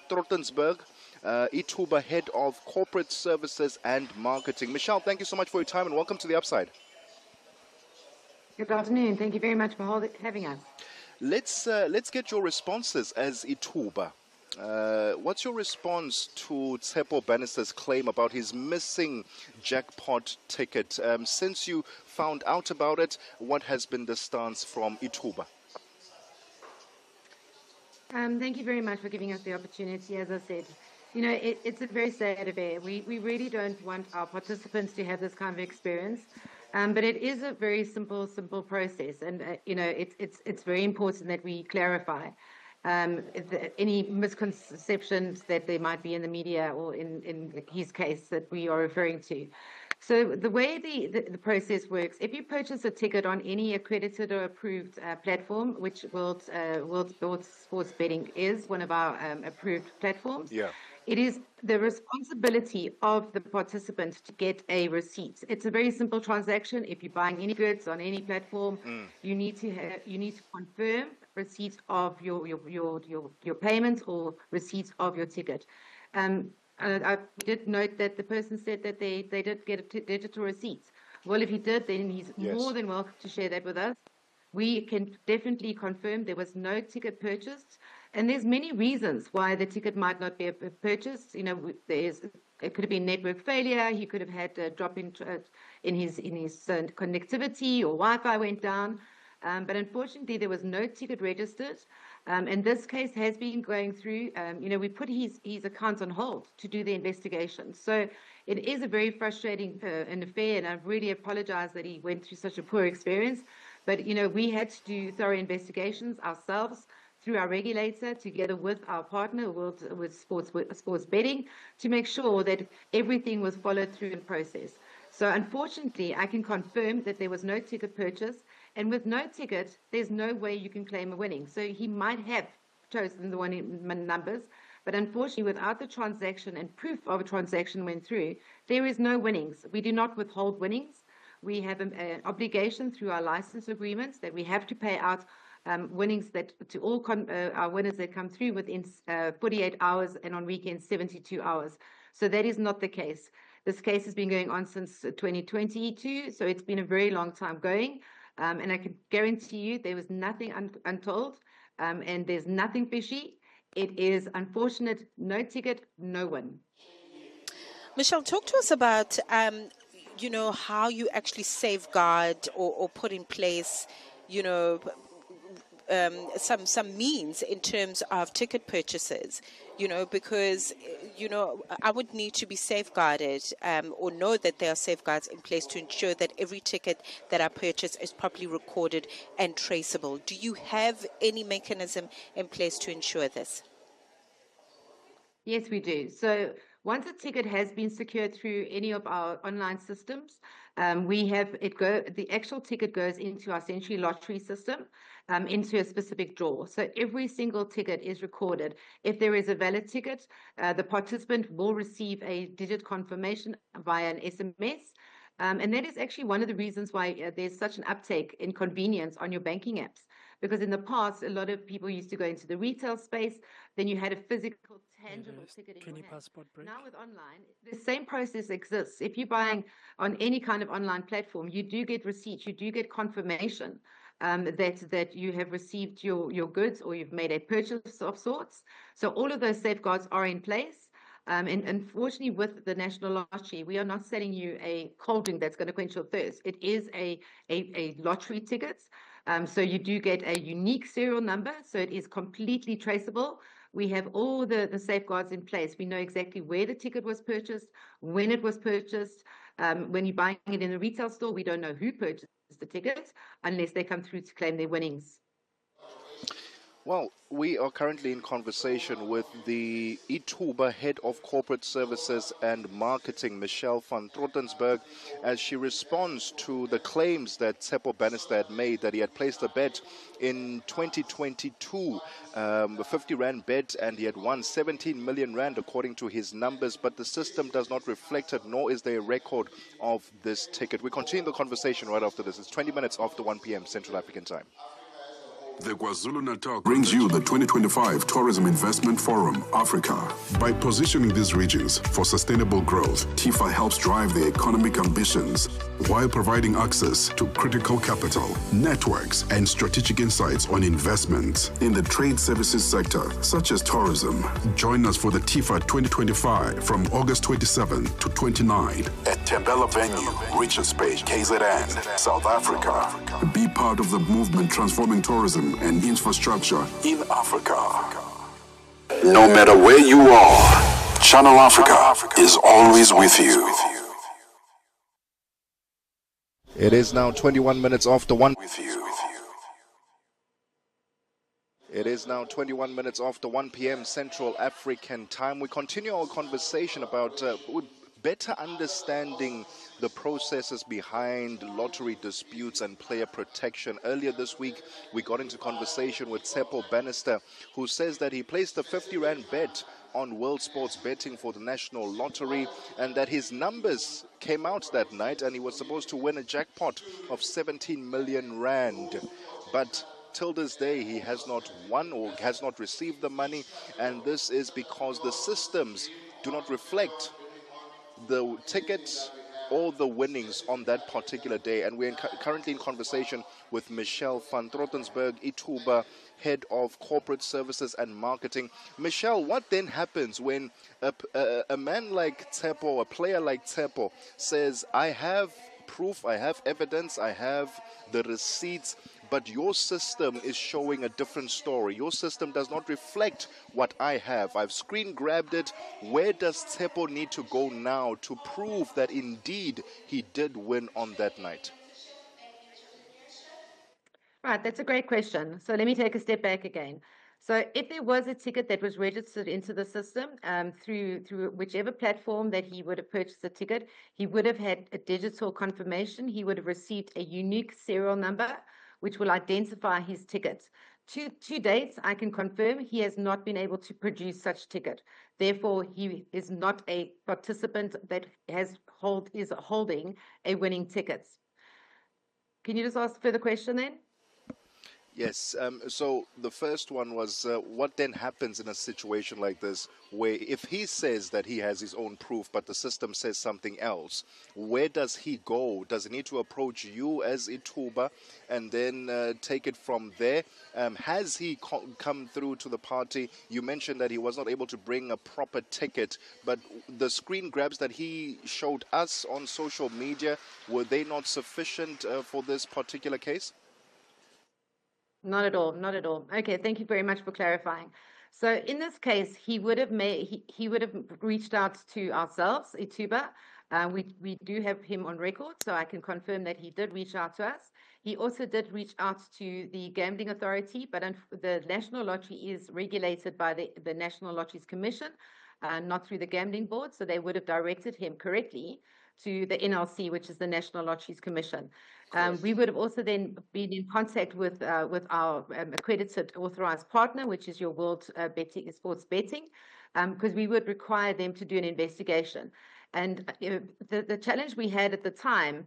Trotensburg, Ithuba, Head of Corporate Services and Marketing. Michelle, thank you so much for your time and welcome to the Upside. Good afternoon. Thank you very much for having us. Let's get your responses as Ithuba. What's your response to Tshepo Bannister's claim about his missing jackpot ticket? Since you found out about it, what has been the stance from Ithuba? Thank you very much for giving us the opportunity. As I said, it's a very sad affair. We really don't want our participants to have this kind of experience. But it is a very simple process. And, it's very important that we clarify any misconceptions that there might be in the media or in his case that we are referring to. So the way the process works, if you purchase a ticket on any accredited or approved platform, which World Sports Betting is one of our approved platforms, it is the responsibility of the participant to get a receipt. It's a very simple transaction. If you're buying any goods on any platform, you need to confirm receipt of your payment or receipt of your ticket. I did note that the person said that they did get a digital receipt. Well, if he did, then he's more than welcome to share that with us. We can definitely confirm there was no ticket purchased. And there's many reasons why the ticket might not be purchased. It could have been network failure. He could have had a drop in his connectivity, or Wi-Fi went down. But unfortunately, there was no ticket registered. And this case has been going through. We put his account on hold to do the investigation. So it is a very frustrating an affair, and I really apologize that he went through such a poor experience. But, we had to do thorough investigations ourselves through our regulator, together with our partner, with sports betting, to make sure that everything was followed through in process. So unfortunately, I can confirm that there was no ticket purchase. And with no ticket, there's no way you can claim a winning. So he might have chosen the winning numbers, but unfortunately, without the transaction and proof of a transaction went through, there is no winnings. We do not withhold winnings. We have an obligation through our license agreements that we have to pay out winnings to all our winners that come through within 48 hours, and on weekends 72 hours. So that is not the case. This case has been going on since 2022, so it's been a very long time going. And I can guarantee you there was nothing untold, and there's nothing fishy. It is unfortunate, no ticket, no win. Michelle, talk to us about, how you actually safeguard or put in place, some means in terms of ticket purchases, because, I would need to be safeguarded or know that there are safeguards in place to ensure that every ticket that I purchase is properly recorded and traceable. Do you have any mechanism in place to ensure this? Yes, we do. So once a ticket has been secured through any of our online systems, the actual ticket goes into our Century Lottery system, into a specific drawer. So every single ticket is recorded. If there is a valid ticket, the participant will receive a digit confirmation via an SMS. And that is actually one of the reasons why there's such an uptake in convenience on your banking apps. Because in the past, a lot of people used to go into the retail space, then you had a physical, tangible ticket in your hand. Now with online, the same process exists. If you're buying on any kind of online platform, you do get receipts, you do get confirmation that you have received your goods, or you've made a purchase of sorts. So all of those safeguards are in place. And unfortunately, with the National Lottery, we are not selling you a cold drink that's going to quench your thirst. It is a lottery ticket. So you do get a unique serial number. So it is completely traceable. We have all the safeguards in place. We know exactly where the ticket was purchased, when it was purchased. When you're buying it in a retail store, we don't know who purchased the ticket unless they come through to claim their winnings. Well, we are currently in conversation with the Ithuba Head of Corporate Services and Marketing, Michelle van Trotensburg, as she responds to the claims that Tshepo Bannister had made that he had placed a bet in 2022, a 50 Rand bet, and he had won 17 million Rand according to his numbers, but the system does not reflect it, nor is there a record of this ticket. We continue the conversation right after this. It's 20 minutes after 1 p.m. Central African time. The KwaZulu-Natal brings you the 2025 Tourism Investment Forum, Africa. By positioning these regions for sustainable growth, TIFA helps drive their economic ambitions while providing access to critical capital, networks, and strategic insights on investments in the trade services sector, such as tourism. Join us for the TIFA 2025 from August 27 to 29 at Tembela Venue, Richards Bay, KZN, South Africa. Be part of the movement transforming tourism and infrastructure in Africa. No matter where you are, Channel Africa is always with you. It is now 21 minutes after 1. It is now 21 minutes after 1 p.m. Central African time. We continue our conversation about better understanding the processes behind lottery disputes and player protection. Earlier this week, we got into conversation with Tshepo Bannister, who says that he placed a 50 Rand bet on World Sports Betting for the National Lottery, and that his numbers came out that night and he was supposed to win a jackpot of 17 million Rand. But till this day, he has not won or has not received the money, and this is because the systems do not reflect the tickets or the winnings on that particular day. And we're currently in conversation with Michelle van Trotensburg, Ithuba, Head of Corporate Services and Marketing. Michelle, what then happens when a man like Tshepo, a player like Tshepo, says, I have proof, I have evidence, I have the receipts, but your system is showing a different story. Your system does not reflect what I have. I've screen grabbed it. Where does Tshepo need to go now to prove that indeed he did win on that night? Right, that's a great question. So let me take a step back again. So if there was a ticket that was registered into the system through whichever platform that he would have purchased the ticket, he would have had a digital confirmation. He would have received a unique serial number, which will identify his tickets. To date, I can confirm he has not been able to produce such ticket. Therefore, he is not a participant that is holding a winning ticket. Can you just ask a further question then? Yes, so the first one was what then happens in a situation like this where if he says that he has his own proof but the system says something else, where does he go? Does he need to approach you as Ithuba and then take it from there? Has he come through to the party? You mentioned that he was not able to bring a proper ticket, but the screen grabs that he showed us on social media, were they not sufficient for this particular case? Not at all, not at all. Okay, thank you very much for clarifying. So in this case, he would have he would have reached out to ourselves, Ithuba. We do have him on record, so I can confirm that he did reach out to us. He also did reach out to the Gambling Authority, but the National Lottery is regulated by the National Lotteries Commission, not through the Gambling Board, so they would have directed him correctly to the NLC, which is the National Lotteries Commission. We would have also then been in contact with our accredited authorized partner, which is your World Sports Betting, because we would require them to do an investigation. And the challenge we had at the time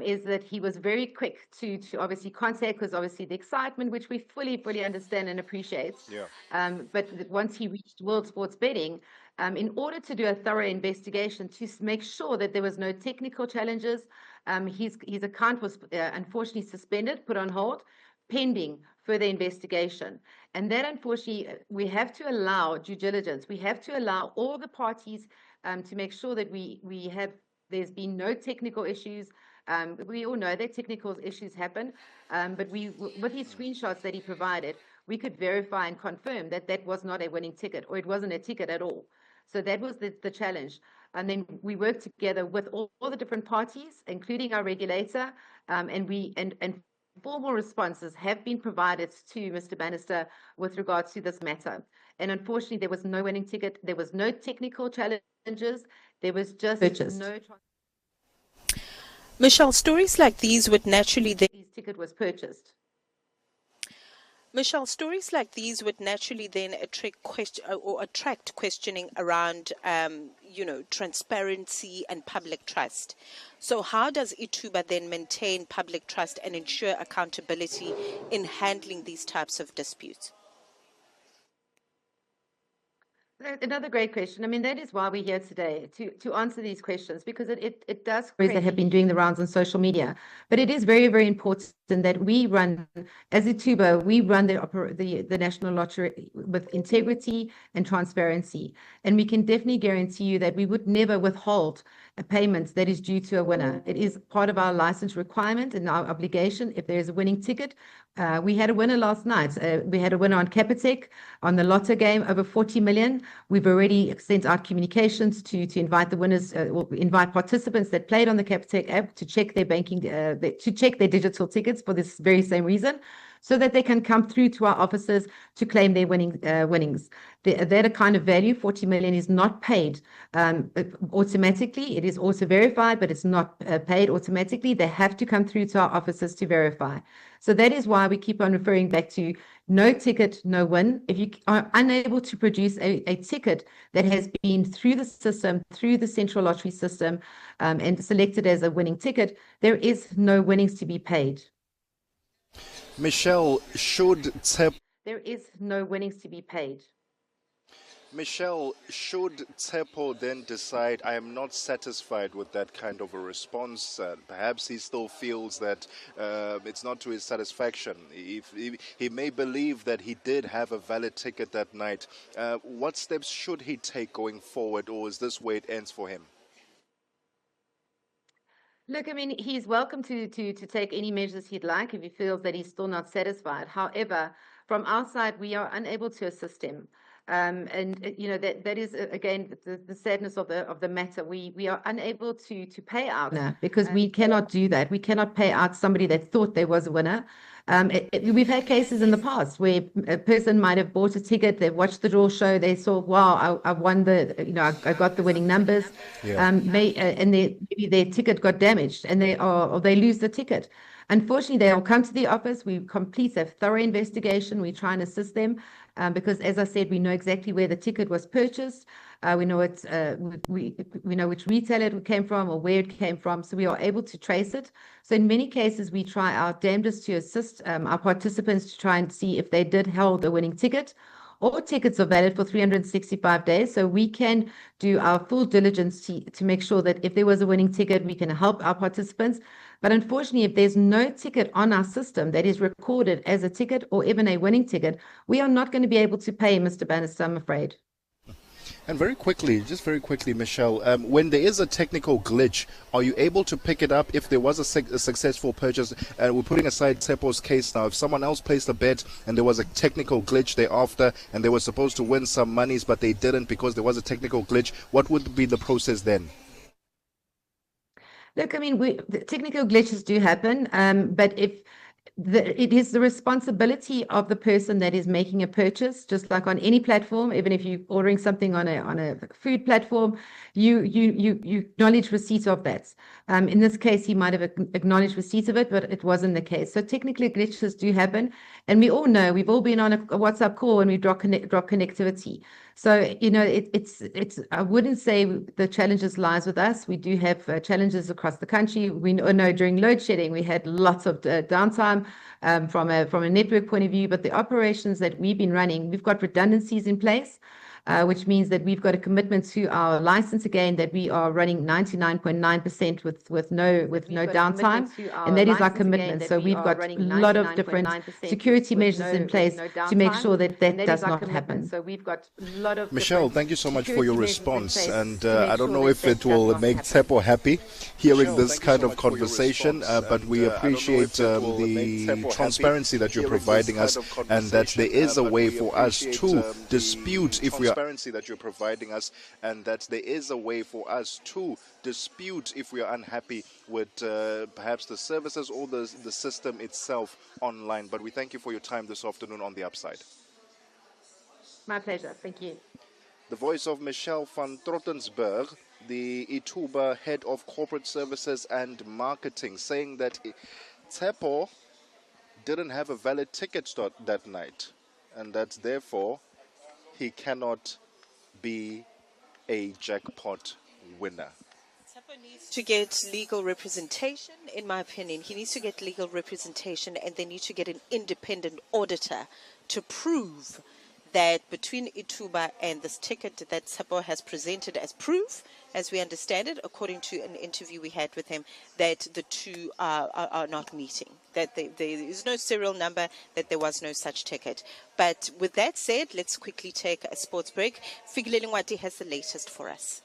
is that he was very quick to obviously contact, because obviously the excitement, which we fully understand and appreciate. Yeah. But once he reached World Sports Betting, in order to do a thorough investigation to make sure that there was no technical challenges, his account was unfortunately suspended, put on hold, pending further investigation. And that, unfortunately, we have to allow due diligence. We have to allow all the parties to make sure that there's been no technical issues. We all know that technical issues happen, but with his screenshots that he provided, we could verify and confirm that that was not a winning ticket, or it wasn't a ticket at all. So that was the challenge. And then we worked together with all the different parties, including our regulator, and formal responses have been provided to Mr. Bannister with regards to this matter. And unfortunately, there was no winning ticket. There was no technical challenges. There was just no. Michelle, stories like these would naturally. His ticket was purchased. Michelle, stories like these would naturally then attract questioning around, transparency and public trust. So, how does Ithuba then maintain public trust and ensure accountability in handling these types of disputes? Another great question. I mean, that is why we're here today to answer these questions, because it does create that have been doing the rounds on social media. But it is very, very important that we run, as Ithuba, we run the National Lottery with integrity and transparency. And we can definitely guarantee you that we would never withhold a payment that is due to a winner. It is part of our license requirement and our obligation. If there is a winning ticket, we had a winner last night. We had a winner on Capitec on the Lotto game, over 40 million. We've already sent out communications to invite the winners, or invite participants that played on the Capitec app to check their banking, to check their digital tickets for this very same reason, so that they can come through to our offices to claim their winnings. That kind of value, 40 million, is not paid automatically. It is also verified, but it's not paid automatically. They have to come through to our offices to verify. So that is why we keep on referring back to no ticket, no win. If you are unable to produce a ticket that has been through the system, through the central lottery system, and selected as a winning ticket, there is no winnings to be paid. Michelle, there is no winnings to be paid. Michelle, should Tshepo then decide, I am not satisfied with that kind of a response, perhaps he still feels that it's not to his satisfaction. He may believe that he did have a valid ticket that night. What steps should he take going forward, or is this where it ends for him? Look, I mean, he's welcome to take any measures he'd like if he feels that he's still not satisfied. However, from our side, we are unable to assist him. And you know that is again the sadness of the matter. We are unable to pay out because we cannot do that. We cannot pay out somebody that thought there was a winner. We've had cases in the past where a person might have bought a ticket, they watched the draw show, they saw, wow, I won I got the winning numbers, and maybe their ticket got damaged, and they lose the ticket. Unfortunately, they'll come to the office. We complete a thorough investigation. We try and assist them because, as I said, we know exactly where the ticket was purchased. We know we know which retailer it came from or where it came from, so we are able to trace it. So in many cases, we try our damnedest to assist our participants to try and see if they did hold a winning ticket. All tickets are valid for 365 days, so we can do our full diligence to make sure that if there was a winning ticket, we can help our participants. But unfortunately, if there's no ticket on our system that is recorded as a ticket or even a winning ticket, we are not going to be able to pay Mr. Bannister, I'm afraid. And very quickly, Michelle, when there is a technical glitch, are you able to pick it up if there was a successful purchase? We're putting aside Tshepo's case now. If someone else placed a bet and there was a technical glitch thereafter and they were supposed to win some monies but they didn't because there was a technical glitch, what would be the process then? Look, I mean, technical glitches do happen, but it is the responsibility of the person that is making a purchase, just like on any platform. Even if you're ordering something on a food platform, you acknowledge receipt of that. In this case, he might have acknowledged receipt of it, but it wasn't the case. So technically, glitches do happen, and we all know, we've all been on a WhatsApp call and we drop connectivity. So it's I wouldn't say the challenges lies with us. We do have challenges across the country. We know during load shedding we had lots of downtime from a network point of view, but the operations that we've been running, we've got redundancies in place. Which means that we've got a commitment to our license again that we are running 99.9% with no downtime, and that is our commitment. So we've got a lot of different security measures in place to make sure that does not happen. So we've got a lot of Michelle, thank you so much for your response, and I don't know if it will make Tshepo happy hearing this kind of conversation, but we appreciate the transparency that you're providing us, and that there is a way for us to dispute if we are unhappy with perhaps the services or the system itself online. But we thank you for your time this afternoon on The Upside. My pleasure. Thank you. The voice of Michelle van Trotensburg, the Ithuba head of corporate services and marketing, saying that Tshepo didn't have a valid ticket that night, and that's therefore he cannot be a jackpot winner. To get legal representation, in my opinion, he needs to get legal representation, and they need to get an independent auditor to prove that between Ithuba and this ticket that Tshepo has presented as proof, as we understand it, according to an interview we had with him, that the two are not meeting, that there is no serial number, that there was no such ticket. But with that said, let's quickly take a sports break. Figuleni Ngwati has the latest for us.